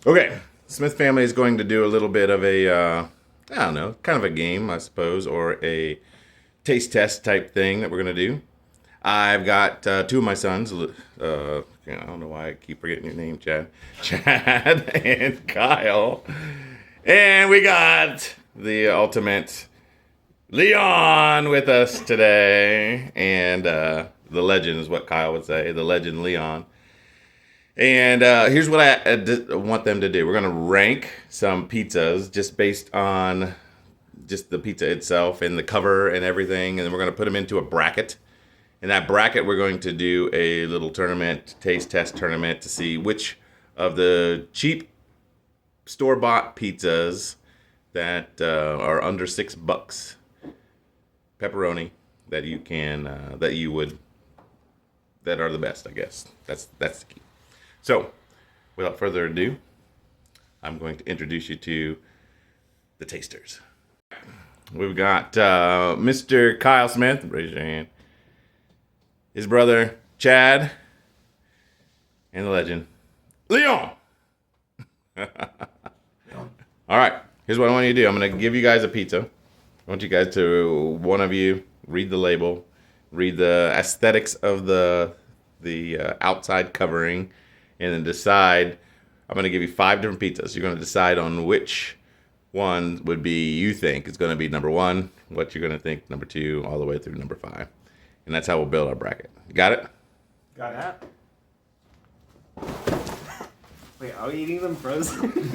Okay, Smith family is going to do a little bit of a, I don't know, kind of a game, I suppose, or a taste test type thing that we're going to do. I've got two of my sons. I don't know why I keep forgetting your name, Chad. Chad and Kyle. And we got the ultimate Leon with us today. And the legend is what Kyle would say, the legend Leon. And here's what I want them to do. We're going to rank some pizzas just based on just the pizza itself and the cover and everything. And then we're going to put them into a bracket. In that bracket, we're going to do a little tournament, taste test tournament, to see which of the cheap store-bought pizzas that are under $6 pepperoni that you can that are the best. I guess that's the key. So, without further ado, I'm going to introduce you to the tasters. We've got Mr. Kyle Smith. Raise your hand. His brother, Chad. And the legend, Leon. All right. Here's what I want you to do. I'm going to give you guys a pizza. I want you guys to, one of you, read the label, read the aesthetics of the outside covering, and then decide. I'm going to give you 5 different pizzas. You're going to decide on which one would be, you think, is going to be number 1, what you're going to think number 2, all the way through number 5. And that's how we'll build our bracket. You got it? Got that? Wait, are we eating them frozen?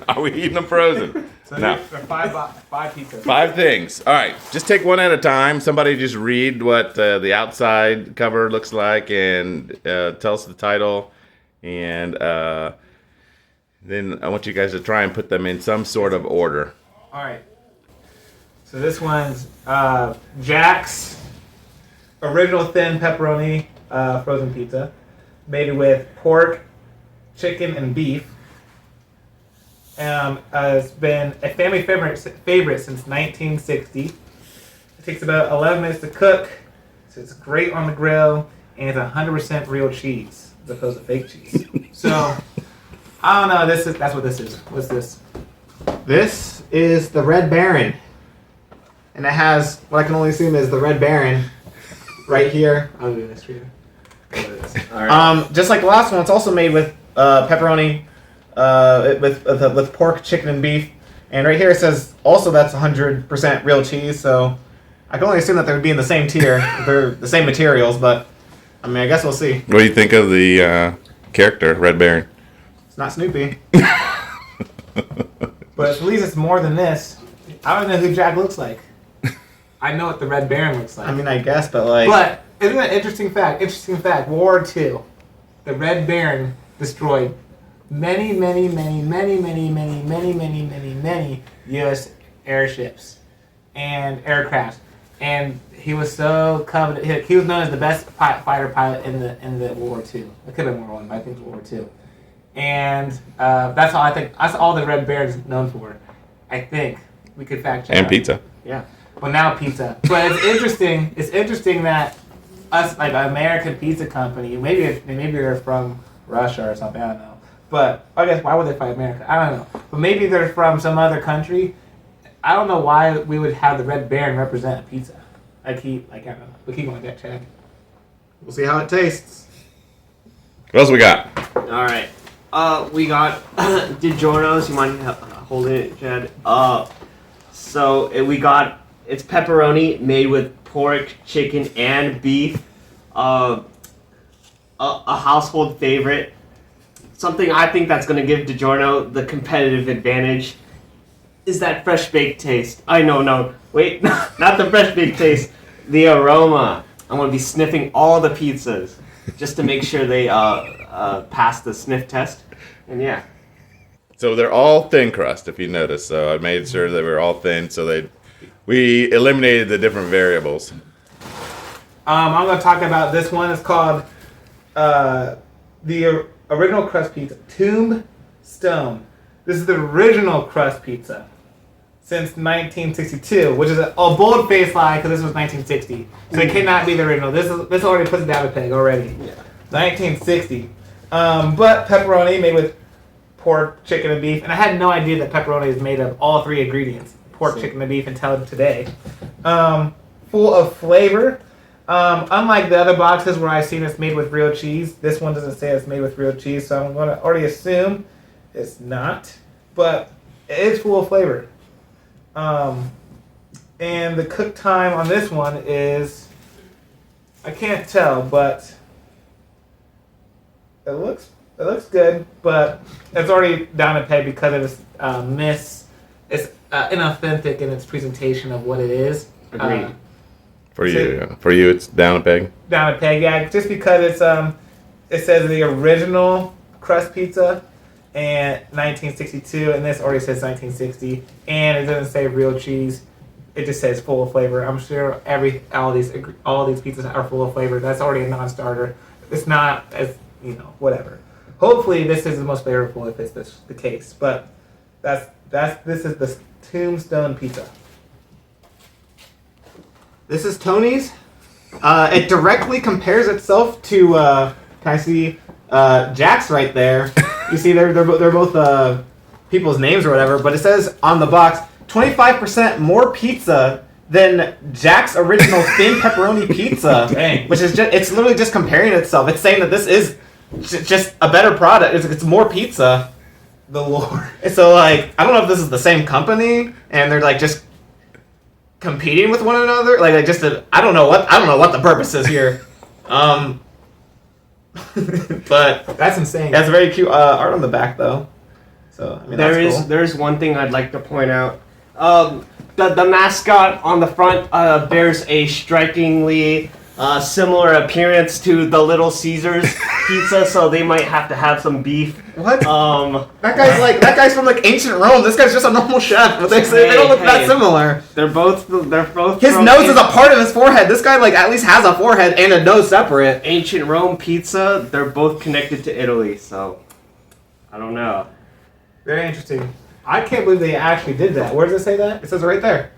Are we eating them frozen? So No. there are five pizzas. 5 things. All right. Just take one at a time. Somebody just read what the outside cover looks like and tell us the title. And then I want you guys to try and put them in some sort of order. All right. So this one's Jack's original thin pepperoni frozen pizza, made with pork, chicken, and beef. It's been a family favorite since 1960. It takes about 11 minutes to cook, so it's great on the grill, and it's 100% real cheese as opposed to fake cheese. So, I don't know. That's what this is. What's this? This is the Red Baron, and it has what I can only assume is the Red Baron right here. I'll do this for you. All right. Just like the last one, it's also made with pepperoni. With pork, chicken, and beef. And right here it says also that's 100% real cheese, so I can only assume that they would be in the same tier. They're the same materials, but I mean, I guess we'll see. What do you think of the character, Red Baron? It's not Snoopy. But at least it's more than this. I don't know who Jack looks like. I know what the Red Baron looks like. I mean, I guess, but like. But isn't that an interesting fact? Interesting fact. World War II, the Red Baron destroyed many U.S. airships and aircraft, and he was so coveted. He was known as the best fighter pilot in the World War II. It could have been World War I, but I think it was World War II. And that's all I think. That's all the Red Baron's known for. I think we could fact check. And out. pizza. Yeah. Well, now pizza. But it's interesting. It's interesting that us, like an American pizza company, maybe they're from Russia or something. I don't know. But I guess why would they fight America? I don't know. But maybe they're from some other country. I don't know why we would have the Red Baron represent a pizza. I don't know. We keep going like that, Chad. We'll see how it tastes. What else we got? All right. We got DiGiorno's. You mind holding it, Chad? We got it's pepperoni made with pork, chicken, and beef. A household favorite. Something I think that's going to give DiGiorno the competitive advantage is that fresh baked taste. No, wait, not the fresh baked taste, the aroma. I'm going to be sniffing all the pizzas just to make sure they pass the sniff test. And yeah. So they're all thin crust, if you notice. So I made sure they were all thin, so we eliminated the different variables. I'm going to talk about this one. It's called the original crust pizza, Tombstone. This is the original crust pizza since 1962, which is a bold-faced lie because this was 1960. So it cannot be the original. This already puts it down a peg already. Yeah. 1960. But pepperoni made with pork, chicken, and beef. And I had no idea that pepperoni is made of all three ingredients: pork, chicken, and beef until today. Full of flavor. Unlike the other boxes where I've seen it's made with real cheese, this one doesn't say it's made with real cheese, so I'm going to already assume it's not. But it is full of flavor. And the cook time on this one is, I can't tell, but it looks good, but it's already down a peg because of its it's inauthentic in its presentation of what it is. Agreed. For you, it's down a peg. Down a peg, yeah. Just because it says the original crust pizza and 1962, and this already says 1960, and it doesn't say real cheese. It just says full of flavor. I'm sure all these pizzas are full of flavor. That's already a non-starter. It's not as whatever. Hopefully, this is the most flavorful if it's the case. But this is the Tombstone Pizza. This is Tony's. It directly compares itself to. Can I see Jack's right there? You see, they're both people's names or whatever. But it says on the box 25% more pizza than Jack's original thin pepperoni pizza. Dang. Which is it's literally just comparing itself. It's saying that this is just a better product. It's more pizza. The Lord. So I don't know if this is the same company and they're just competing with one another. I don't know what the purpose is here. But that's insane. That's very cute art on the back though. So that's cool. There's one thing I'd like to point out. The mascot on the front bears a strikingly similar appearance to the Little Caesars pizza, so they might have to have some beef. What? That guy's from ancient Rome. This guy's just a normal chef, but they don't look that similar. They're both. His nose is a part of his forehead. This guy at least has a forehead and a nose separate. Ancient Rome pizza. They're both connected to Italy, so I don't know. Very interesting. I can't believe they actually did that. Where does it say that? It says it right there.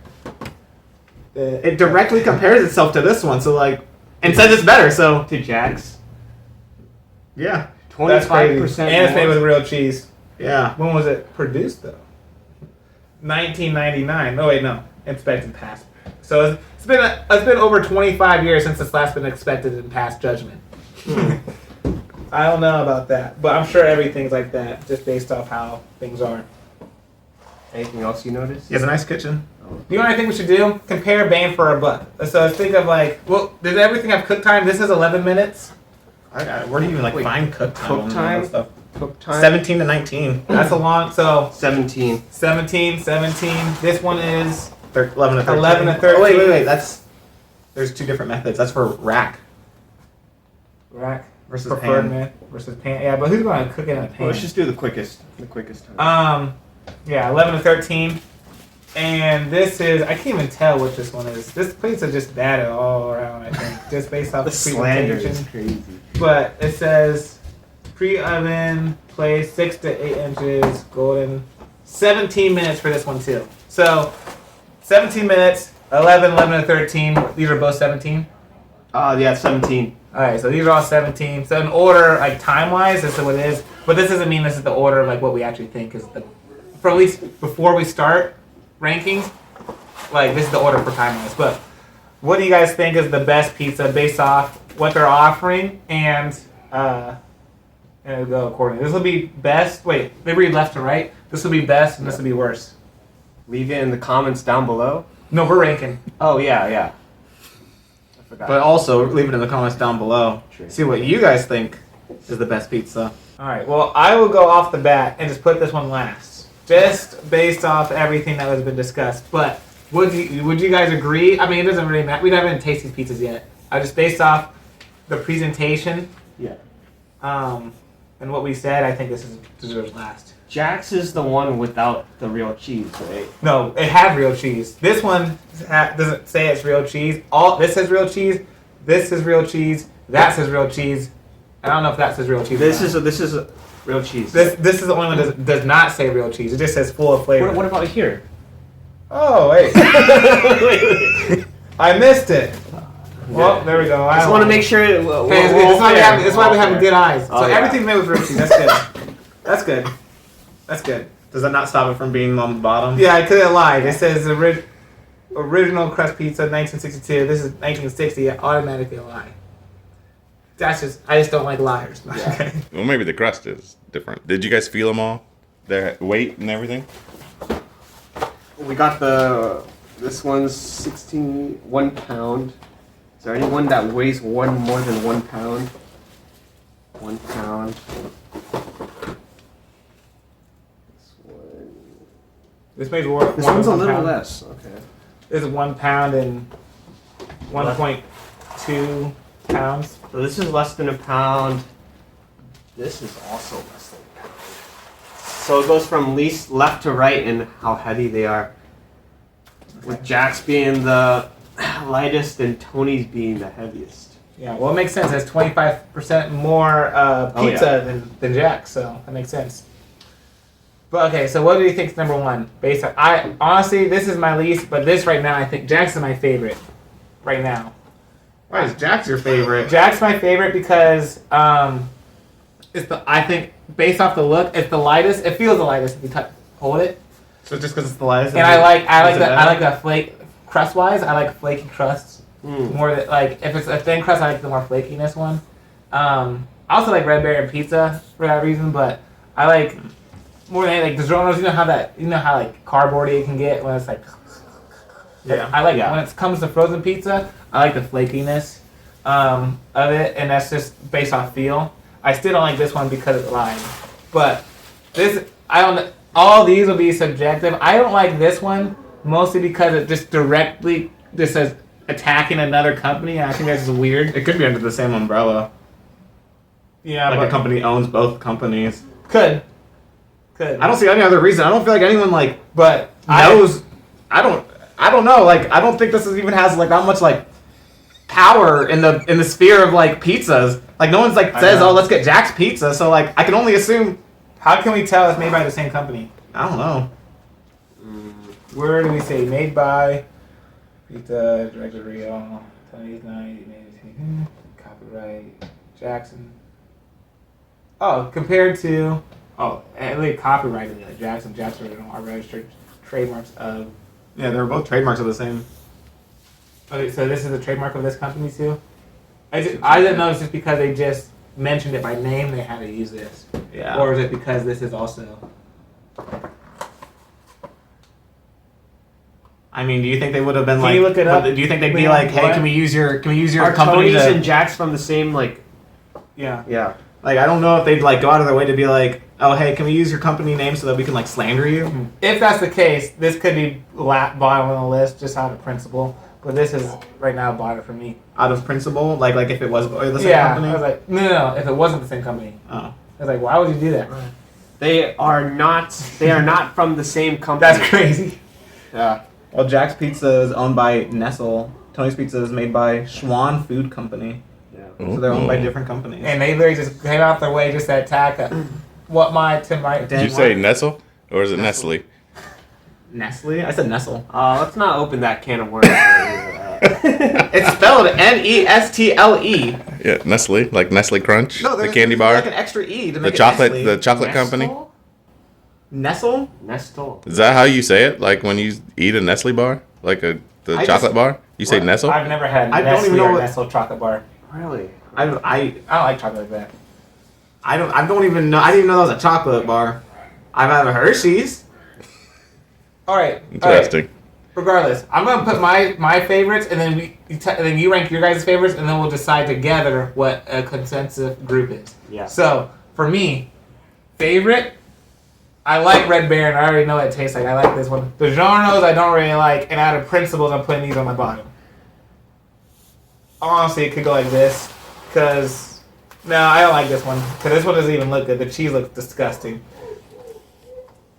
It directly compares itself to this one, so and says it's better. So to Jack's. Yeah. 25%. And it's made with real cheese. Yeah. When was it produced though? 1999. Oh wait, no. Inspected passed. So it's been over 25 years since it's last been inspected and passed judgment. I don't know about that, but I'm sure everything's like that, just based off how things are. Anything else you noticed? He has a nice kitchen. You know what I think we should do? Compare bang for our buck. So let's think of does everything have cook time? This is 11 minutes. Where do you even find cook time? Cook time? Cook time? 17 to 19. That's a long, so. 17. 17. This one is 11 to 13. 11 to 13. Oh, wait. There's two different methods. That's for rack. Rack versus pan. Versus pan. Yeah, but who's going to cook it in a pan? Well, let's just do the quickest time. Yeah, 11 to 13. And this is, I can't even tell what this one is. This place is just bad all around, I think. Just based off the slander is crazy. But it says pre-oven, place 6 to 8 inches, golden. 17 minutes for this one too. So 17 minutes, 11 to 13. These are both 17? Yeah, 17. Alright, so these are all 17. So in order, time-wise, this is what it is. But this doesn't mean this is the order of what we actually think is for at least before we start rankings, this is the order for time-wise. But what do you guys think is the best pizza based off what they're offering and it'll go accordingly. This will be best. Wait, they read left to right. This will be best and this will be worse. Leave it in the comments down below. No, we're ranking. Oh, yeah. I forgot. But also, leave it in the comments down below. True. See what you guys think is the best pizza. Alright, well, I will go off the bat and just put this one last. Just based off everything that has been discussed. But would you guys agree? I mean, it doesn't really matter. We haven't tasted these pizzas yet. Just based off the presentation. Yeah. And what we said, I think this deserves last. Jack's is the one without the real cheese, right? No, it has real cheese. This one doesn't say it's real cheese. This says real cheese. This is real cheese. That says real cheese. I don't know if that says real cheese. This is real cheese. This is the only one that does not say real cheese. It just says full of flavor. What about here? Oh, wait. I missed it. Well, there we go. I just want to make sure. That's why we have good eyes. So everything's made with real cheese. That's good. That's good. That's good. Does that not stop it from being on the bottom? Yeah, I couldn't lie. It says original crust pizza 1962. This is 1960. I automatically lie. I just don't like liars. Yeah. Well, maybe the crust is different. Did you guys feel them all? Their weight and everything? We got this one's 1 pound. Is there anyone that weighs more than 1 pound? 1 pound. This weighs more. This one's a little less. Okay. This is 1 pound and 1.2 pounds. So this is less than a pound. This is also less than a pound. So it goes from least left to right in how heavy they are. With Jack's being the lightest and Tony's being the heaviest. Yeah, well, it makes sense. It's 25% more pizza than Jack's, so that makes sense. But okay, so what do you think is number one? Based on, honestly, this is my least, but this right now, I think Jack's is my favorite. Right now. Why is Jack's your favorite? Jack's my favorite because I think based off the look, it's the lightest. It feels the lightest if you hold it. So just because it's the lightest. And I like the flake crust wise. I like flaky crusts more than like if it's a thin crust. I like the more flakiness one. I also like red berry and pizza for that reason, but I like more than anything, like DiGiorno's. You know how like cardboardy it can get when it's like. Yeah. I like when it comes to frozen pizza. I like the flakiness of it, and that's just based on feel. I still don't like this one because it's lime, but this I don't. All these will be subjective. I don't like this one mostly because it just directly just says attacking another company, and I think that's just weird. It could be under the same umbrella. Yeah, Like but a company owns both companies. could. I don't see any other reason. I don't feel like anyone like But knows. I don't know. Like I don't think this even has like that much like power in the sphere of like pizzas. Like no one's like says, "Oh, let's get Jack's Pizza." So like I can only assume. How can we tell it's made by the same company? I don't know. Where do we say made by? Pizza, Director Rio, Tony's Night, copyright, Jackson. Oh, compared to and they copyrighted it. Jackson are registered trademarks of. Yeah, they're both trademarks of the same. Okay, so this is a trademark of this company too. I didn't know it's just because they just mentioned it by name they had to use this. Yeah. Or is it because this is also? I mean, do you think they would have been Can like? you look it up? Do you think they'd be Wait, like, "Hey, what? can we use your Are company?" Tony's to... and Jack's from the same like? Yeah. Yeah. Like, I don't know if they'd like go out of their way to be like, "Oh, hey, can we use your company name so that we can like slander you?" If that's the case, this could be bottom on the list just out of principle. But this is right now bottom for me. Out of principle, like if it was the same Yeah, company. I was like, no. If it wasn't the same company, Oh. I was like, why would you do that? They are not from the same company. That's crazy. Yeah. Well, Jack's Pizza is owned by Nestle. Tony's Pizza is made by Schwan Food Company. Yeah. So they're owned by different companies. And they literally just came out their way just to attack Did you say Nestle or is it Nestle? Nestle? I said Nestle. Let's not open that can of worms. It's spelled Nestle. Yeah, Nestle, like Nestle Crunch, No, the candy bar, like an extra E to the make it chocolate, Nestle. the chocolate company. Nestle? Nestle. Is that how you say it? Like when you eat a Nestle bar, like the I chocolate just- bar, you say What? Nestle. I've never had I don't Nestle even know or what- Nestle chocolate bar. Really? I I don't like chocolate like that. don't even know. I didn't even know that was a chocolate bar. I've had a Hershey's. All right. Interesting. Regardless, I'm gonna put my favorites, and then then you rank your guys' favorites, and then we'll decide together what a consensus group is. Yeah. So for me, favorite, I like Red Baron. I already know what it tastes like. I like this one. The DiGiorno's I don't really like, and out of principles, I'm putting these on my bottom. Honestly, it could go like this, cause no, I don't like this one, cause this one doesn't even look good. The cheese looks disgusting.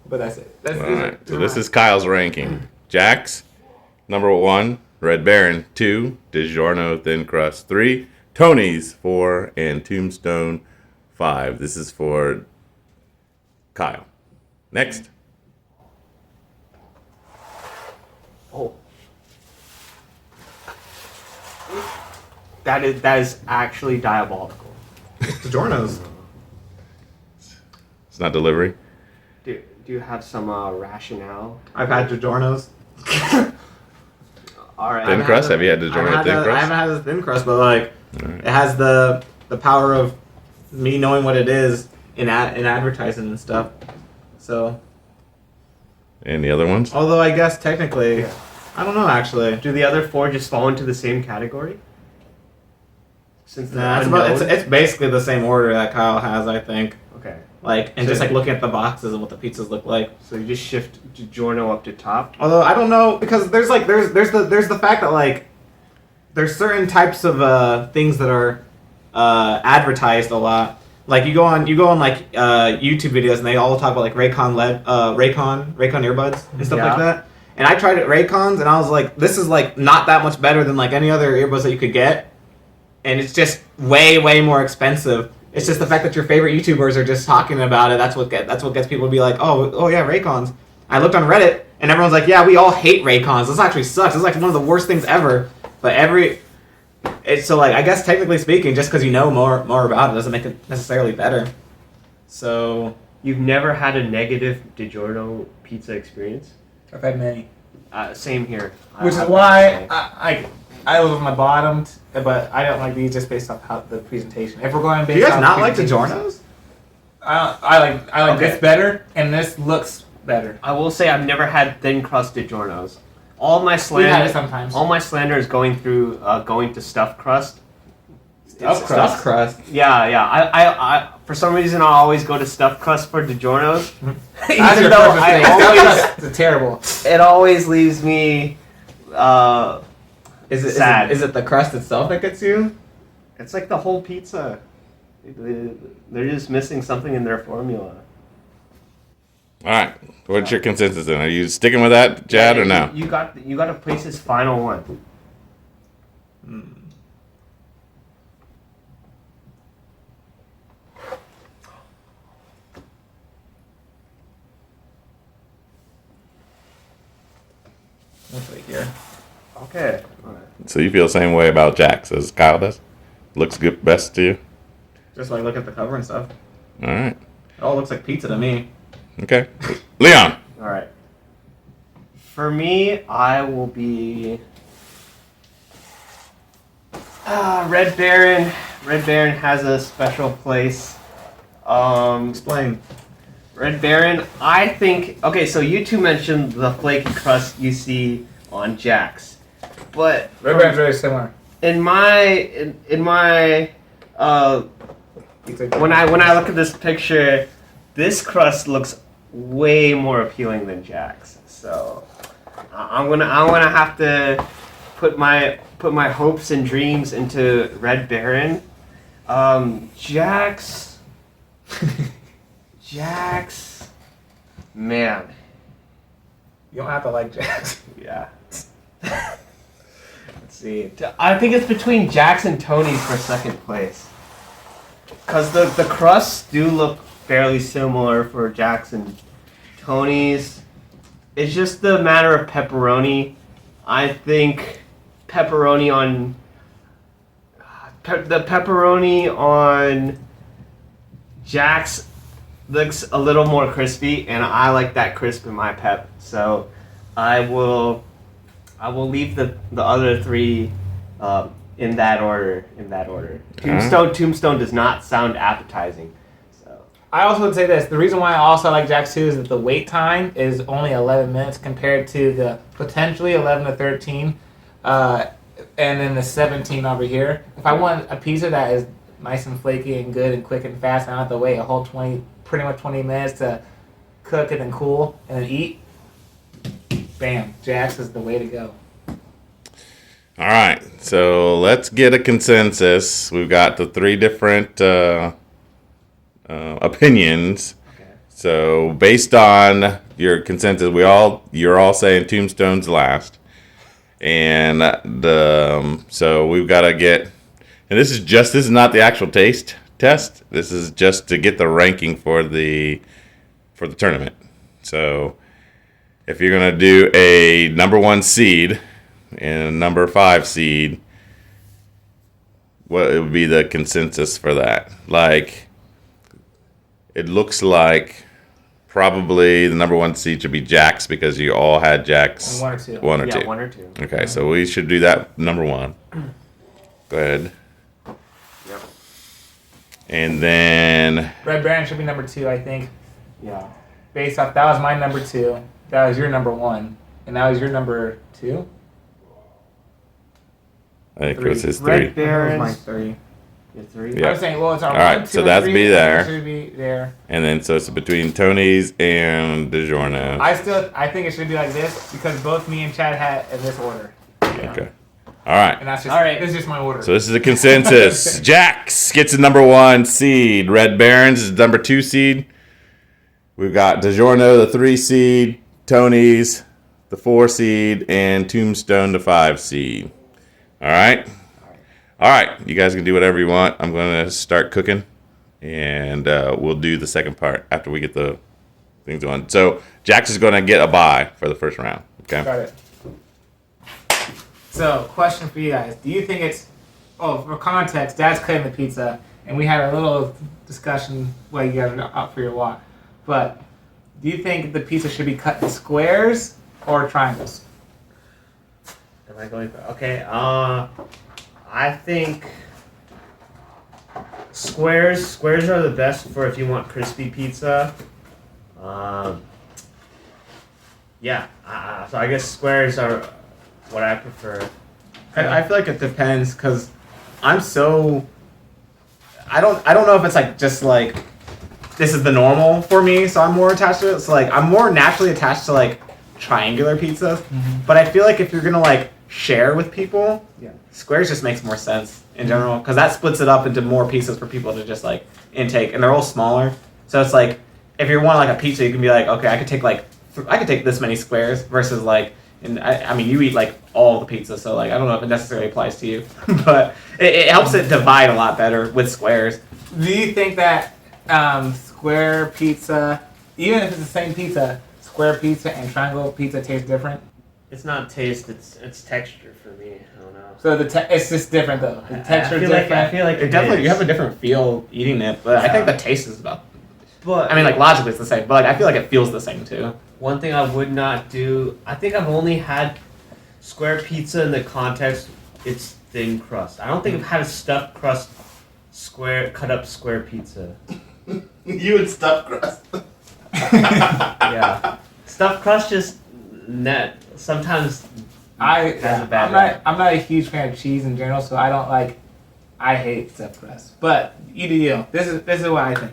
But that's it. All right. So this is Kyle's ranking. Jack's number 1, Red Baron 2, DiGiorno Thin Crust 3, Tony's 4, and Tombstone 5. This is for Kyle. Next. Oh. That is actually diabolical. DiGiorno's. It's not delivery. Do you have some rationale? I've had DiGiorno's. All right. Thin crust? Have you had DiGiorno thin crust? I haven't had the thin crust, but like Alright. it has the power of me knowing what it is in advertising and stuff. So, And the other ones? although I guess technically, I don't know actually. Do the other 4 just fall into the same category? Since they're Nah, it's basically the same order that Kyle has, I think. okay. Like, and So- just like looking at the boxes and what the pizzas look like. So you just shift DiGiorno up to top. Although I don't know because there's the fact that like there's certain types of things that are advertised a lot. Like you go on like YouTube videos and they all talk about like Raycon earbuds and stuff Yeah. like that. And I tried Raycons and I was like, this is like not that much better than like any other earbuds that you could get, and it's just way more expensive. It's just the fact that your favorite YouTubers are just talking about it. That's what gets people to be like, oh yeah, Raycons. I looked on Reddit and everyone's like, yeah, we all hate Raycons. This actually sucks. It's like one of the worst things ever. But it's so like I guess technically speaking, just because you know more about it doesn't make it necessarily better. So You've never had a negative DiGiorno pizza experience? I've had many. Same here. Which is I- why I was on my bottomed, but I don't like these just based off how the presentation. If we're going based do you guys off not like presentation, DiGiorno's? I like Okay. this better, and this looks better. I will say I've never had thin crust DiGiorno's. All my We had it slander, sometimes. all my slander is going to stuffed crust. Stuffed It's- crust? Stuffed crust. Yeah. I for some reason I always go to stuffed crust for DiGiorno's. That's Even your though perfect I thing. always, It's terrible. it always leaves me. Is it Sad. is it the crust itself that gets you? It's like the whole pizza. They're just missing something in their formula. All right. What's your consensus then? Are you sticking with that, Chad, or no? You got to place his final one. Let's wait here. Okay. So you feel the same way about Jax as Kyle does? Looks good, best to you? Just like look at the cover and stuff. All right. It all looks like pizza to me. Okay. Leon. All right. For me, I will be Red Baron. Red Baron has a special place. Explain. Red Baron, I think. Okay, so you two mentioned the flaky crust you see on Jack's, but Red Baron's very similar. in my when I look at this picture, this crust looks way more appealing than Jack's. So I'm gonna have to put my hopes and dreams into Red Baron. Jack's, man, You don't have to like Jax. yeah. Let's see. I think it's between Jack's and Tony's for second place. Because the crusts do look fairly similar for Jack's and Tony's. It's just the matter of pepperoni. I think pepperoni on... the pepperoni on Jack's looks a little more crispy, and I like that crisp in my pep. So I will leave the other three in that order. Tombstone does not sound appetizing. So I also would say this. The reason why I also like Jax 2 is that the wait time is only 11 minutes compared to the potentially 11 to 13 and then the 17 over here. If I want a pizza that is nice and flaky and good and quick and fast, I don't have to wait a whole pretty much 20 minutes to cook it and cool and then eat. Bam. Jax is the way to go. All right. So let's get a consensus. We've got the three different opinions. okay. So based on your consensus, you're all saying Tombstone's last, and so we've got to get. And this is not the actual taste test. This is just to get the ranking for the tournament. So if you're gonna do a number 1 seed and a number 5 seed, what would be the consensus for that? Like, it looks like probably the number 1 seed should be Jack's because you all had Jack's. One or two. One or Yeah, two. 1 or 2. Okay, so we should do that number 1. Go ahead. Yep. And then Red Baron should be number 2, I think. Yeah. Based off, that was my number 2. That was your number 1. And that was your number 2? I think Three. it was his Red 3. That was my Barons. 3. Your 3. Yeah. I was saying, well, it's our All 1, right, 2, so and that's 3, be and there. it should be there. And then so it's between Tony's and DiGiorno. I think it should be like this because both me and Chad had in this order. Okay. All right. And that's just, All right. this is just my order. So this is a consensus. Jax gets the number 1 seed. Red Barons is number 2 seed. We've got DiGiorno, the 3 seed. Tony's, the 4 seed. And Tombstone, the 5 seed. All right? All right. You guys can do whatever you want. I'm going to start cooking. And we'll do the second part after we get the things on. So Jax is going to get a bye for the first round. Okay? Got it. So, question for you guys. Do you think it's... Oh, for context, Dad's cutting the pizza, and we had a little discussion while you guys were out for your walk. But do you think the pizza should be cut in squares or triangles? Am I going for... Okay, I think squares are the best for if you want crispy pizza. Yeah, so I guess squares are what I prefer. I feel like it depends because I'm so. I don't know if it's like just like this is the normal for me, so I'm more attached to it. So like I'm more naturally attached to like triangular pizzas, but I feel like if you're gonna like share with people, Yeah. squares just makes more sense in general because that splits it up into more pieces for people to just like intake, and they're all smaller. So it's like if you want like a pizza, you can be like, okay, I could take this many squares versus like. And I mean, you eat like all the pizza, so like I don't know if it necessarily applies to you, but it helps it divide a lot better with squares. Do you think that square pizza, even if it's the same pizza, square pizza and triangle pizza taste different? It's not taste, it's texture for me. I don't know. So it's just different though. The texture I is feel different. like I feel like It definitely you have a different feel eating it, but I think the taste is about. But I mean, like logically it's the same, but like I feel like it feels the same too. one thing I would not do, I think I've only had square pizza in the context it's thin crust. I don't think I've had a stuffed crust cut up square pizza. You and stuffed crust. Yeah. Stuffed crust just sometimes has a bad rap. I'm not a huge fan of cheese in general, so I hate stuffed crust. But you do you. This is what I think.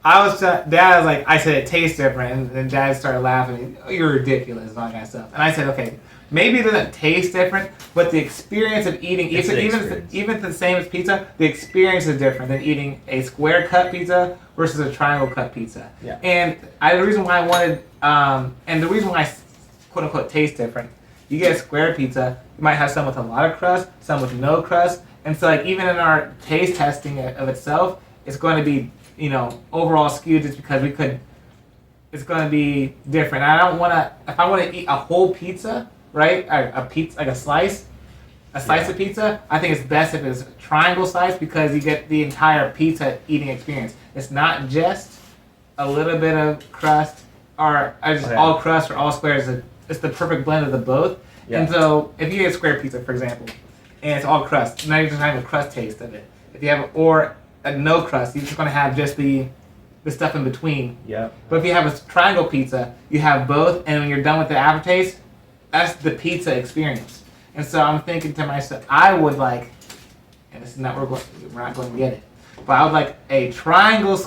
Dad was like, I said it tastes different, and then Dad started laughing. Oh, you're ridiculous, and all that kind of stuff. And I said, okay, maybe it doesn't taste different, but the experience of eating, even if it's the same as pizza, the experience is different than eating a square cut pizza versus a triangle cut pizza. Yeah. And the reason why I wanted, and the reason why quote unquote taste different, you get a square pizza, you might have some with a lot of crust, some with no crust, and so like even in our taste testing of itself, it's going to be overall skewed just because it's going to be different. I don't want to, if I want to eat a whole pizza, right? A pizza, like a slice of pizza, I think it's best if it's a triangle slice because you get the entire pizza eating experience. It's not just a little bit of crust or just all crust or all squares. It's the perfect blend of the both. Yeah. And so if you get a square pizza, for example, and it's all crust, now you're just having a crust taste of it. If you have, or no crust, you're just going to have just the stuff in between. Yeah. But if you have a triangle pizza, you have both, and when you're done with the aftertaste, that's the pizza experience. And so I'm thinking to myself, I would like, and this is not we're not going to get it, but I would like a triangle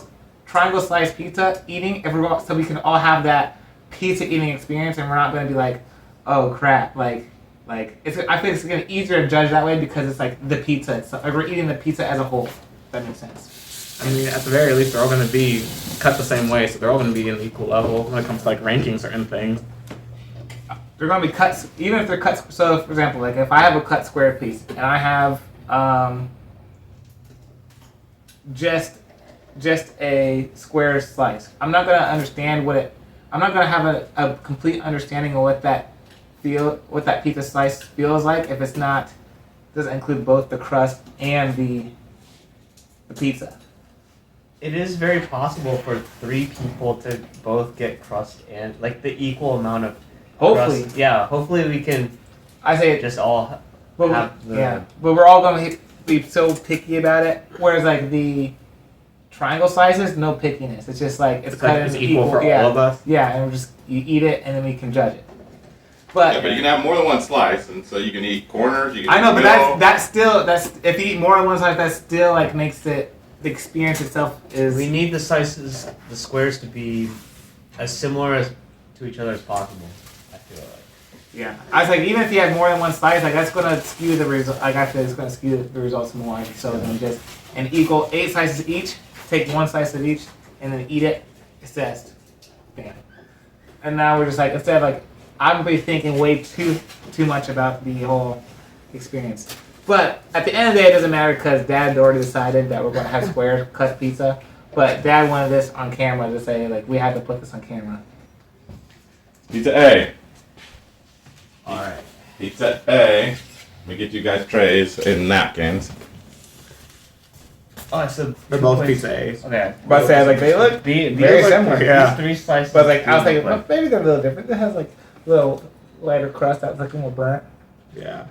slice pizza eating, so we can all have that pizza eating experience, and we're not going to be like, oh crap, I think it's going to be easier to judge that way because it's like the pizza itself. Like we're eating the pizza as a whole. If that makes sense. I mean, at the very least, they're all going to be cut the same way, so they're all going to be in equal level when it comes to like ranking certain things. They're going to be cut, even if they're cut. So, for example, like if I have a cut square piece and I have just a square slice, I'm not going to understand I'm not going to have a complete understanding of what that pizza slice feels like if it's not doesn't include both the crust and the pizza. it is very possible for 3 people to both get crust and like the equal amount of Hopefully. crust. Yeah, hopefully we can I say just all but have the yeah, but we're all gonna be so picky about it. Whereas like the triangle slices, no pickiness. It's just like it's It's cut like in it's equal for yeah, all of us. Yeah, and we just you eat it and then we can judge it. But, Yeah, but you can have more than one slice, and so you can eat corners. You can I know, eat but middle. that's still if you eat more than one slice, that still like makes it the experience itself is. We need the slices, the squares to be as similar as to each other as possible. I feel like. Yeah, I was like, even if you have more than one slice, like that's gonna skew the result. Like I feel it's gonna skew the results more. So than just an equal 8 slices each. Take 1 slice of each and then eat it. Assessed. Bam. And now we're just like instead of like I'm be thinking way too much about the whole experience. But at the end of the day, it doesn't matter because Dad already decided that we're gonna have square cut pizza. But Dad wanted this on camera to say like we had to put this on camera. Pizza A. Alright. Pizza A. Let me get you guys trays and napkins. Oh, so They're both pizza A's. Okay. But I said like they look very similar. Yeah. These 3 slices. But like I was do thinking, look well, maybe they're a little different. It has like a little lighter crust that's like more burnt. Yeah.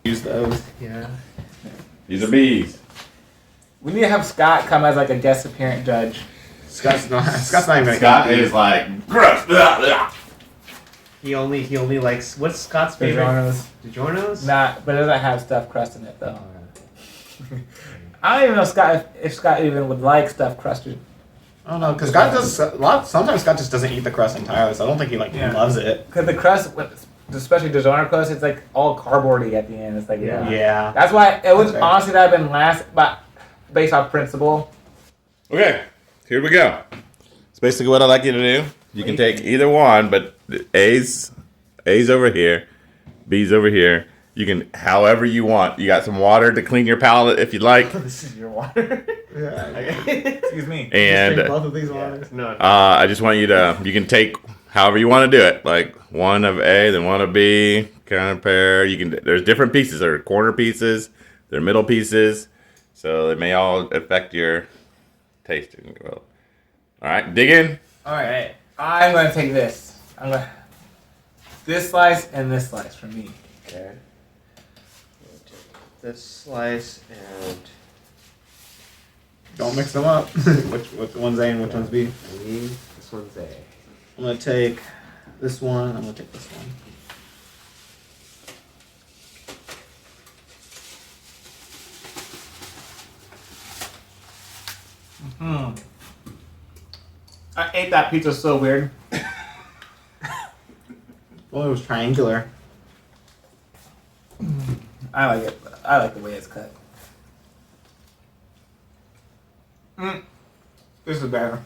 Use those. yeah. These are B's. We need to have Scott come as like a guest appearance judge. Scott's not even gonna Scott come. is like gross. Blah, blah. He only likes what's Scott's favorite? DiGiorno's. DiGiorno's? Not, but it doesn't have stuffed crust in it though. Oh, I don't even know if Scott even would like stuffed crusted. I don't know, because Scott does a lot. Sometimes Scott just doesn't eat the crust entirely, so I don't think he Yeah. loves it. Because the crust, especially DiGiorno crust, it's like all cardboardy at the end. It's like Yeah. That's why it was Okay. honestly that have been last, but based off principle. Okay, here we go. It's basically what I'd like you to do. You can take either one, but A's over here, B's over here. You can, however you want. You got some water to clean your palate if you'd like. This is your water. Yeah. Excuse me. And both of these waters. no. I just want you to, you can take however you want to do it. Like one of A, then one of B, kind of pair. You can, there's different pieces. There are corner pieces, there are middle pieces. So they may all affect your tasting. Well, all right, dig in. All right. I'm gonna take this. This slice and this slice for me. Okay. This slice and Don't mix them up. which one's A and which one's B? this one's A. I'm gonna take this one. I'm gonna take this one. I ate that pizza so weird. Well, it was triangular. I like it. I like the way it's cut. This is better.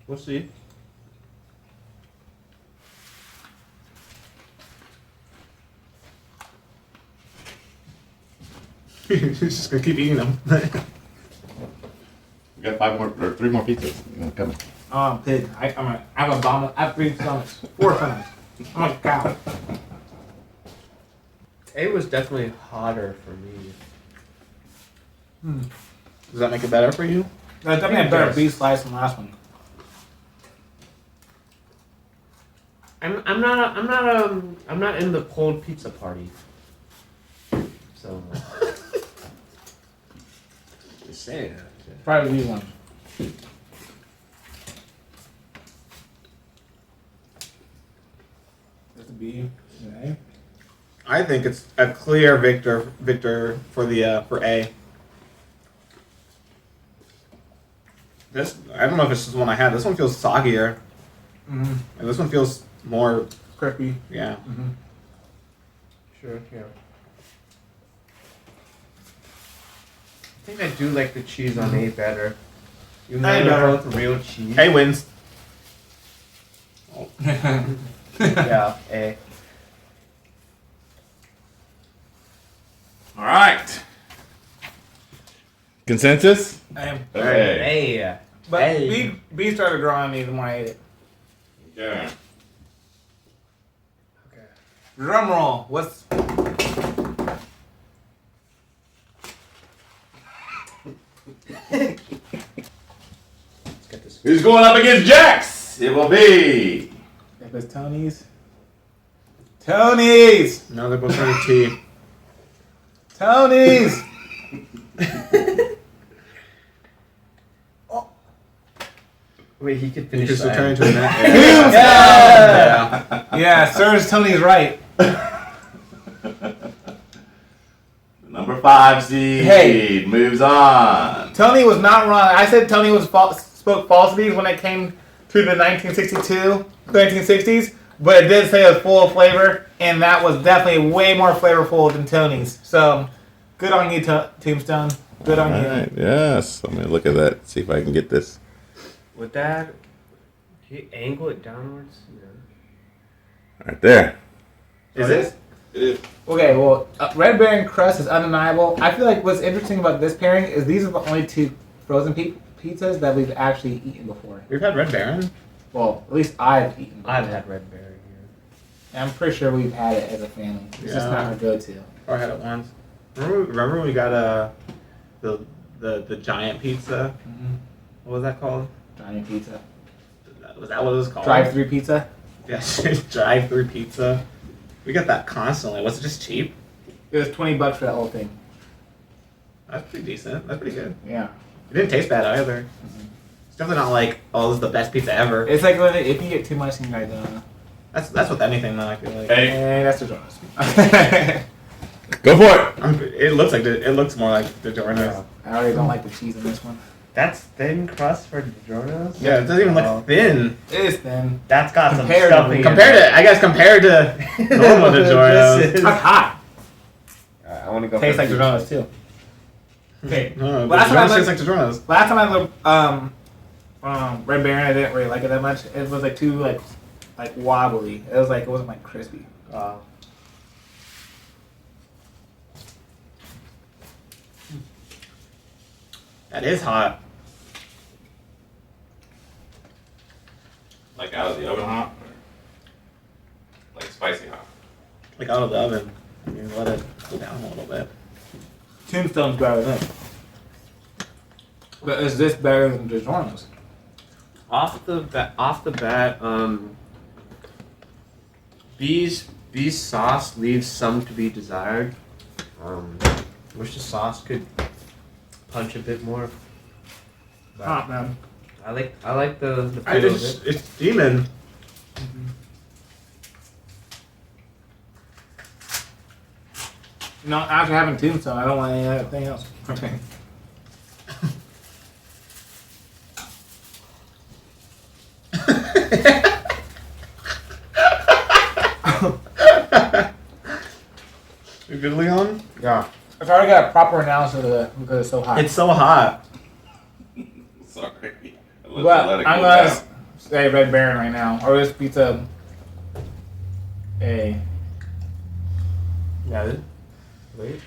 We'll see. He's just gonna keep eating them. We got 5 more or 3 more pizzas. Coming. Oh, I'm pig. I have a bomb. I have 3 stomachs. 4 stomachs. I'm like a cow. A was definitely hotter for me. Does that make it better for you? That's definitely a better beef slice than the last one. I'm not in the cold pizza party. So Just saying. Probably these ones. There's the B. Okay. I think it's a clear victor for the for A. This I don't know if this is the one I had. This one feels soggier, Mm-hmm. and this one feels more. Crispy. Yeah. Mm-hmm. sure, yeah. I think I do like the cheese on A better. Even though A they're better. both real cheese. A wins. Yeah, A. All right. Consensus? Okay. A. But Hey. B started drawing me the more I ate it. Yeah. Okay. Drum roll. What's All Let's get this. Who's going up against Jax? It will be. If it's Tony's. Tony's! No, they're both running T. Tony's! Wait, he could You finish can still turn that. into a net. Yeah! Yeah, Sir's Tony's right. Number 5 seed Hey. moves on. Tony was not wrong. I said Tony was spoke falsities when it came to the 1962, 1960s, but it did say it was full of flavor, and that was definitely way more flavorful than Tony's. So, good on you, Tombstone. Good on All you. right, yes. Let me look at that, see if I can get this. Would that he angle it downwards? No. Right there. Is it? It is. Okay, well, Red Berry and Crust is undeniable. I feel like what's interesting about this pairing is these are the only two frozen pizzas that we've actually eaten before. We've had Red Baron. Well, at least I've eaten. I've before. had red berry here. And I'm pretty sure we've had it as a family. It's just Yeah. not our go-to. Or I had it once. Remember when we got the giant pizza? What was that called? Giant pizza. Was that what it was called? Drive-through pizza. Yeah, drive-through pizza. We get that constantly. Was it just cheap? It was $20 for that whole thing. That's pretty decent. That's pretty good. Yeah. It didn't taste bad either. It's definitely not like, oh, this is the best pizza ever. It's like when if you get too much, you guys That's with anything though. I feel like. Hey, that's the Jonas. go for it. It looks more like the Doritos. I already don't like the cheese in this one. That's thin crust for DiGiorno's? Yeah, it doesn't even Oh. look thin It is thin. That's got Compared some stuffing. compared to normal DiGiorno's. This is- It's hot. I want to go. Tastes for like Jonas too. Okay. No, Well, that's what I DiGiorno's tastes like- like DiGiorno's. Last time I looked, Red Baron, I didn't really like it that much. It was like too like wobbly. It was like it wasn't like crispy. That is hot. Like out of the oven hot? Or like spicy hot? Like out of the oven. I mean, let it cool down a little bit. Tombstone's better than this. But is this better than DiGiorno's? Off the bat, B's sauce leaves some to be desired. Wish the sauce could punch a bit more. But Hot, man. I like the I feel of just, it. it's demon. No, after having Tombstone, I don't want anything else. Okay. You good, Leon? Yeah. I've already got a proper analysis of it because it's so hot. It's so hot. Sorry. But I'm gonna say Red Baron right now, or this pizza. A. Yeah. Wait.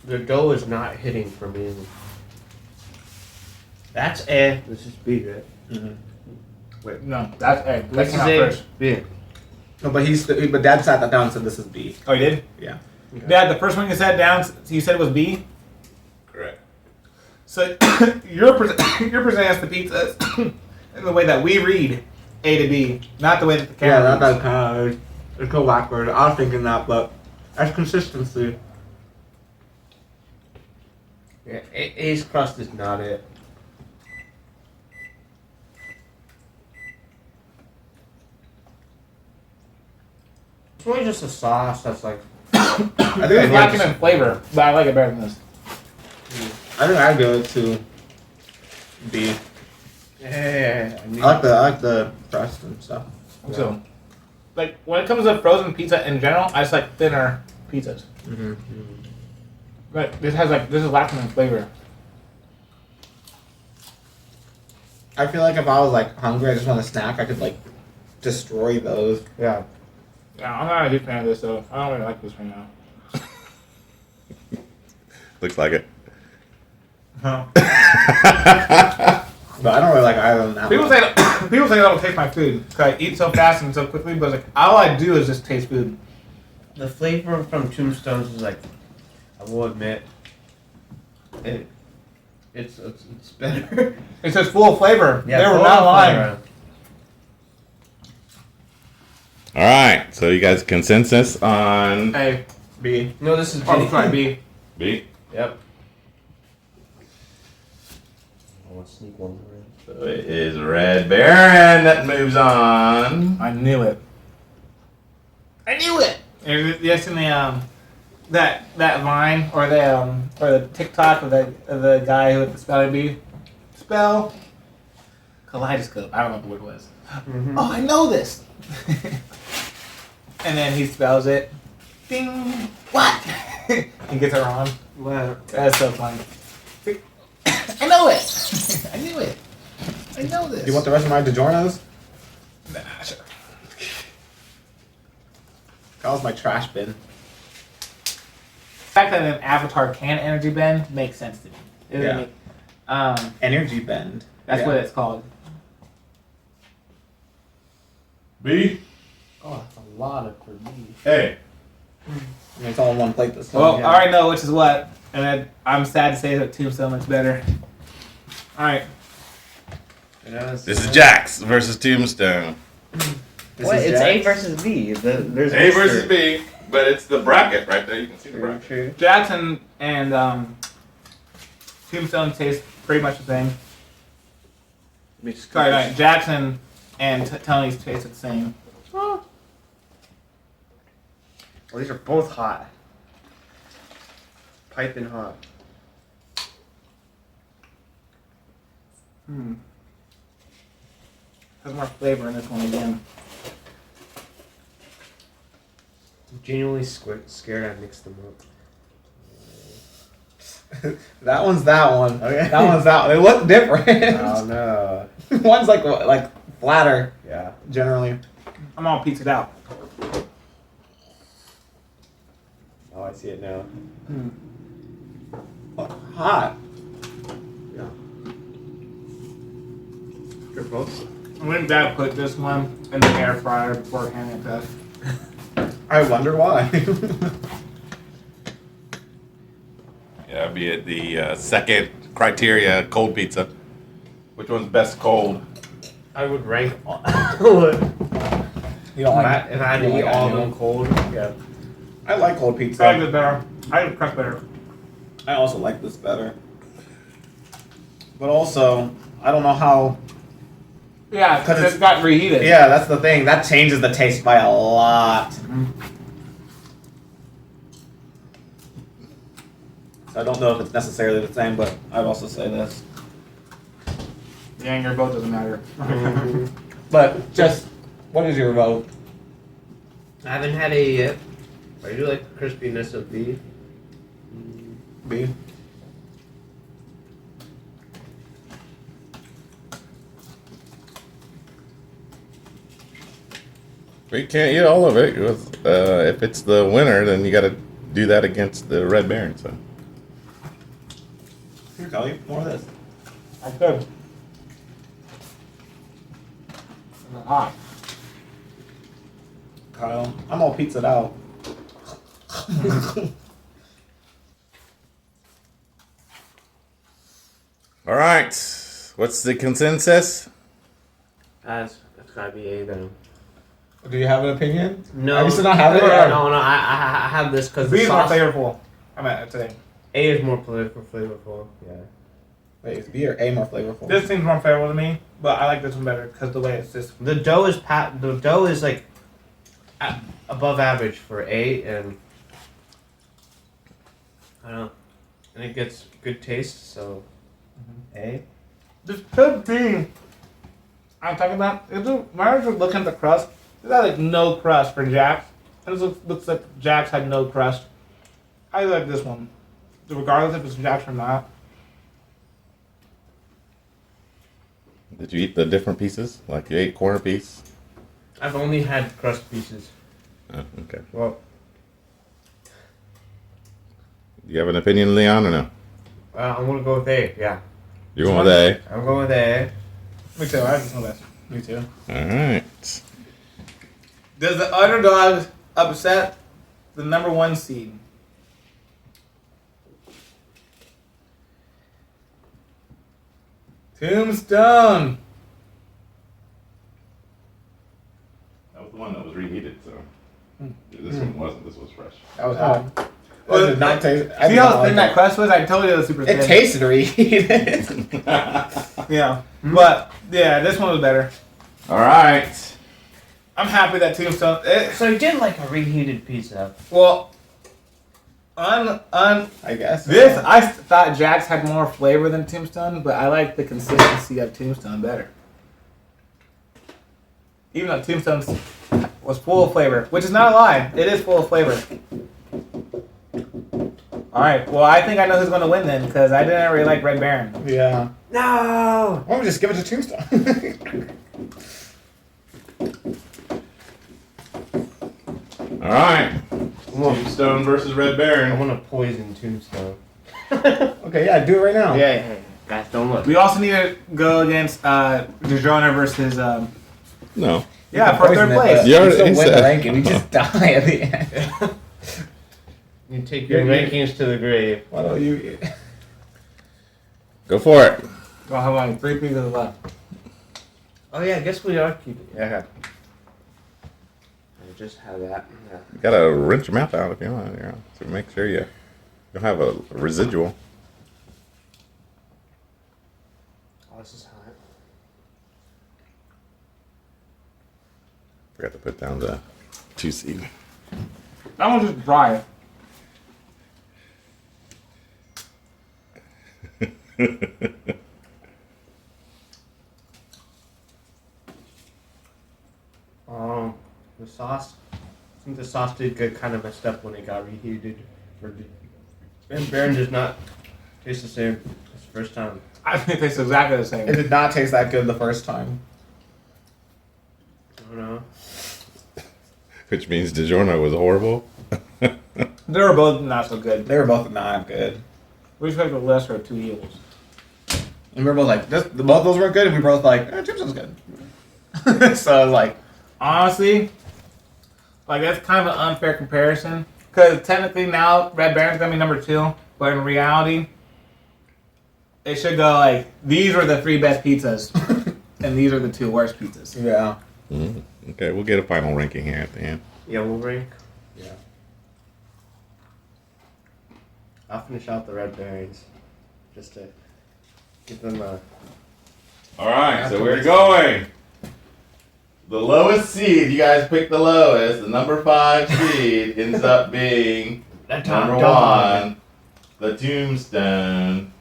The dough is not hitting for me. That's A. This is B, right? Mm-hmm. No, that's A. That This came is out A. first. B. No, but Dad sat that down and said this is B. Oh, you did? Yeah. Dad, the first one you said down, you said it was B. Correct. So you're presenting us the pizzas in the way that we read A to B, not the way that the Yeah, camera that's reads. kind of it's go backward. I was thinking that, but that's consistency. Yeah, A's crust is not it. It's really just a sauce that's like. I think It's I'd lacking like, in flavor, but I like it better than this. I think I'd go to B. Yeah, I like the crust and stuff. So, like when it comes to frozen pizza in general, I just like thinner pizzas. Mm-hmm. But this is lacking in flavor. I feel like if I was like hungry, I just want a snack, I could like destroy those. Yeah. Yeah, I'm not a huge fan of this, so I don't really like this right now. Looks like it. But I don't really like either of them that People much. say I don't taste my food because I eat so fast and so quickly, but like all I do is just taste food. The flavor from Tombstones is like, I will admit, it's better. It's just full of flavor. Yeah, they were full not of lying. flavor. All right. So you guys consensus on A. B. No, this is Oh, sorry, B. B? Yep. I want to sneak one more in. So it is Red Baron that moves on. I knew it. I knew it. Yes, in the that Vine or the TikTok of the guy with the spelling bee spell kaleidoscope. I don't know what the word was. Mm-hmm. Oh, I know this. And then he spells it. Ding. What? He gets it wrong. Wow. That's so funny. I know it. I knew it. I know this. Do you want the rest of my DiGiorno's? Nah, sure. That was my trash bin. The fact that an avatar can energy bend makes sense to me. It doesn't Yeah. make- Energy bend. that's Yeah. what it's called. B? Oh, that's a lot of for me. A. I mean, it's all on one plate this time. Well, yeah. I already know which is what, and then I'm sad to say that Tombstone looks better. All right. This is Jax versus Tombstone. This What? is It's A Jax. versus B. There's A versus B, but it's the bracket right there. You can see the True, bracket. true. Jackson and Tombstone taste pretty much the same. Sorry, no, Jackson and Tony's taste the same. Well, these are both hot. Piping hot. Has more flavor in this one again. I'm genuinely scared I mixed them up. That one's that one. Okay. That one's that one. They look different. Oh no. One's like flatter, Yeah. generally. I'm all pizzaed out. Oh, I see it now. Hot. Yeah. They're both. When Dad put this one in the air fryer before handing it to us. I wonder why. Yeah, be it the second criteria, cold pizza. Which one's best cold? I would rank. You don't like If I had to you eat like all of onion? them cold, yeah. I like cold I like pizza. this better. I like the crust better. I also like this better. But also, I don't know how. Yeah, 'Cause because it's- it's got reheated. Yeah, that's the thing. That changes the taste by a lot. So I don't know if it's necessarily the same, but I'd also say this. Yeah, and your vote doesn't matter. But just, what is your vote? I haven't had A yet. But I do like the crispiness of B. B. We can't eat all of it. If it's the winner, then you got to do that against the Red Baron. So Here, Kelly, more of this. I could. It's hot. Kyle, I'm all pizzaed out. all right, what's the consensus? That's gotta be A then. Do you have an opinion? No. Are you still not having it? No, I have this because B the is more sauce. flavorful. I'm at today. A is more flavorful. Yeah. Wait, is B or A more flavorful? This seems more flavorful to me, but I like this one better because the way it's just. The dough is like above average for A, and I don't know, and it gets good taste. So A. This could be. I'm talking about. When I was looking at the crust, it's got like no crust for Jack's. It looks like Jack's had no crust. I like this one, regardless if it's Jack's or not. Did you eat the different pieces? Like you ate corner piece? I've only had crust pieces. Oh, okay. Well, Do you have an opinion, Leon, or no? I'm gonna go with A. Yeah, You're going with A. I'm going with A. Me too. I just know this. Me too. All right. Does the underdog upset the number 1 seed. Tombstone. That was the one that was reheated, so. This one wasn't. This was fresh. That was hot. Well, It did not taste. See how thin that crust was? I told you it was super thin. It tasted reheated. Yeah. But, yeah, this one was better. All right. I'm happy that Tombstone... So you did like a reheated pizza. Well, I guess. this, I thought Jack's had more flavor than Tombstone, but I like the consistency of Tombstone better. Even though Tombstone was full of flavor, which is not a lie. It is full of flavor. Alright, well, I think I know who's going to win then, because I didn't really like Red Baron. Yeah. No. Why don't we just give it to Tombstone? All right. Tombstone versus Red I Baron. want to poison Tombstone. Okay, yeah, do it right now. Yeah. Hey, guys, don't look. We also need to go against DeJohner versus... No. yeah, for Poison third it, place. but You we already still win the said- ranking. We just die at the end. You take your rankings to the grave. Why don't you? Go for it. Well, how long? 3 pieces left. Oh yeah, I guess we are keeping. Yeah. I just have that. Yeah. You gotta rinse your mouth out if you want. To make sure you don't have a residual. Oh, this is hot. Forgot to put down the 2 seed. That one's just dry. The sauce. I think the sauce did get kind of messed up when it got reheated. And Baron does not taste the same as the first time. I think it tastes exactly the same. It did not taste that good the first time. I don't know. Which means DiGiorno was horrible. They were both not so good. They were both not good. We just picked the lesser of 2 evils. And we were both like, both of those weren't good, and we were both like, Tombstone's good. So I was like, Honestly, like that's kind of an unfair comparison. Because technically now Red Baron's going to be number 2. But in reality, it should go like, these are the 3 best pizzas. And these are the 2 worst pizzas. yeah. Okay, we'll get a final ranking here at the end. Yeah, we'll rank. Yeah. I'll finish out the Red Barons. Just to give them a... All right, so we're going. The lowest seed, you guys picked the lowest. The number 5 seed ends up being That top number dog. 1, the Tombstone.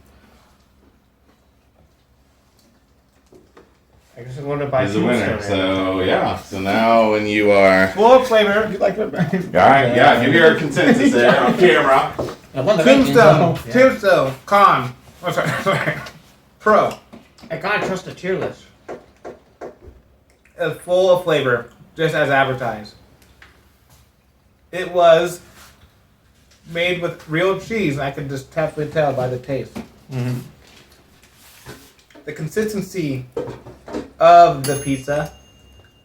I guess I'm going to buy Is the winner. Tombstone. So yeah. So now when you are, Full of flavor. You like Red Baron? all right, yeah, give your consensus there on camera. I won the Tombstone. rankings, Tombstone. Con. Oh, sorry. Pro. I gotta trust the tier list. It's full of flavor, just as advertised. It was made with real cheese, and I could just definitely tell by the taste. Mhm. The consistency of the pizza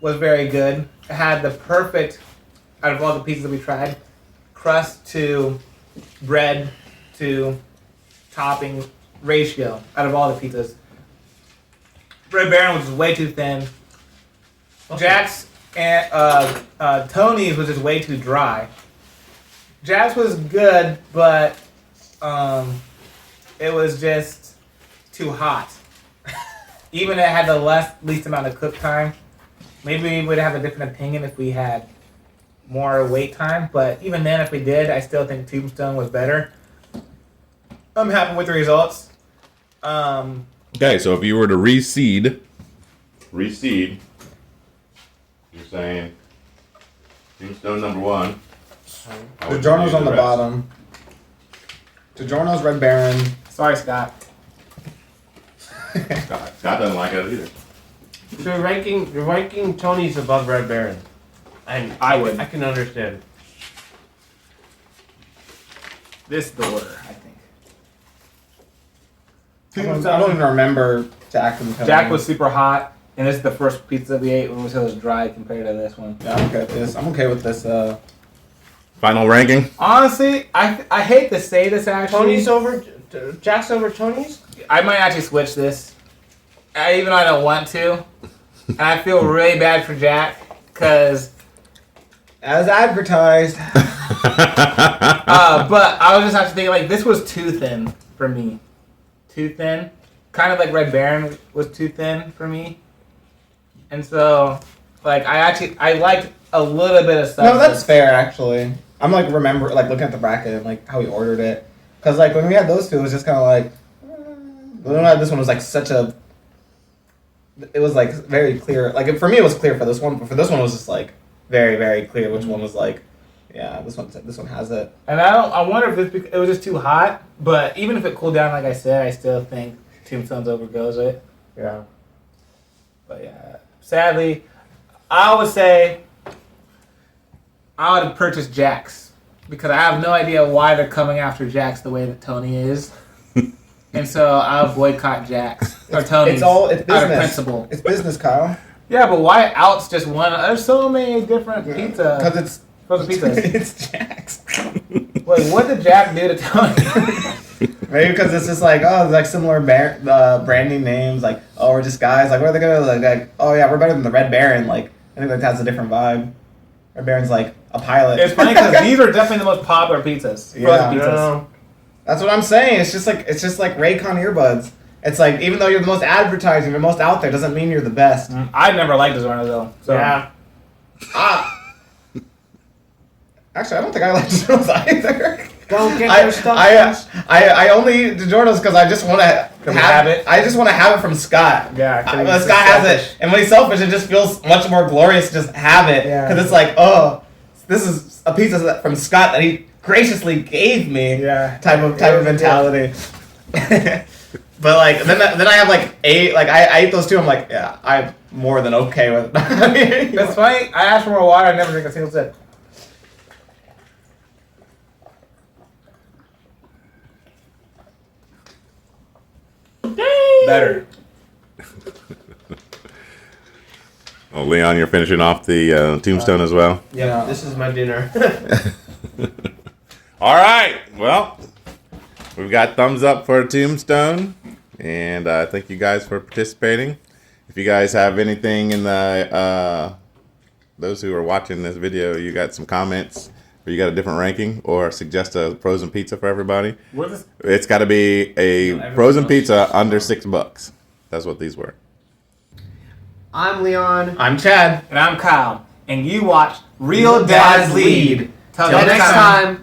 was very good. It had the perfect, out of all the pizzas that we tried, crust to bread to topping ratio out of all the pizzas. Red Baron was way too thin. Jack's and Tony's was just way too dry. Jack's was good, but it was just too hot. Even it had the least amount of cook time. Maybe we would have a different opinion if we had more wait time, but even then, if we did, I still think Tombstone was better. I'm happy with the results. Okay, so if you were to reseed, you're saying Tombstone number 1. How would you DiGiorno's do on the rest? bottom. DiGiorno's Red Baron. Sorry, Scott. Scott doesn't like it either. So you're ranking Tony's above Red Baron. And I would. I can understand. This is the order, I think. I don't even remember Jack and Tony. Jack was super hot, and this is the first pizza we ate when it was dry compared to this one. Yeah, I'm okay with this. I'm okay with this. Final ranking? Honestly, I hate to say this actually. Tony's over, Jack's over Tony's? I might actually switch this. Even though I don't want to. And I feel really bad for Jack because. As advertised. But I was just actually thinking, like, this was too thin for me. Too thin. Kind of like Red Baron was too thin for me. And so, like, I liked a little bit of stuff. No, that's fair, actually. I'm, like, looking at the bracket and, like, how we ordered it. Because, like, when we had those two, it was just kind of like... When we had this one, was, like, such a... It was, like, very clear. Like, for me, it was clear for this one. But for this one, it was just, like, very, very clear which one was, like... Yeah, this one has it. And I wonder if it was just too hot. But even if it cooled down, like I said, I still think Tombstone's overgoes it. Yeah. But yeah, sadly, I would say I would have purchased Jax because I have no idea why they're coming after Jax the way that Tony is, and so I'll boycott Jax or Tony. It's out of business. principle. It's business, Kyle. Yeah, but why outs just one? There's so many different pizza. Because it's frozen pizzas. It's Jax. Wait, what did Jack do to Tony? Maybe because it's just like, oh, like similar branding names. Like, oh, we're just guys. Like, what are they gonna like? Oh yeah, we're better than the Red Baron. Like, I think that has a different vibe. Red Baron's like a pilot. It's funny because these are definitely the most popular pizzas. Yeah. Frozen pizzas. That's what I'm saying. It's just like Raycon earbuds. It's like even though you're the most advertising, you're the most out there, doesn't mean you're the best. I never liked DiGiorno though. So. Yeah. Actually, I don't think I like DiGiorno's either. Don't get your stuff. I only eat DiGiorno's because I just want to have it. I just want to have it from Scott. Yeah, Scott has it, and when he's selfish, it just feels much more glorious to just have it. Yeah. Because it's like, oh, this is a pizza from Scott that he graciously gave me. Yeah. Type of mentality. But like then I have like 8. Like I ate those two. I'm like, yeah, I'm more than okay with it. That's funny. I asked for more water. I never drink a single sip. Better. Oh, Leon, you're finishing off the Tombstone as well? Yeah, this is my dinner. All right. Well, we've got thumbs up for Tombstone. And thank you guys for participating. If you guys have anything in the... those who are watching this video, you got some comments, or you got a different ranking, or suggest a frozen pizza for everybody. It's got to be a frozen pizza under $6. That's what these were. I'm Leon. I'm Chad. And I'm Kyle. And you watch Real Dads Lead. Till Till next time.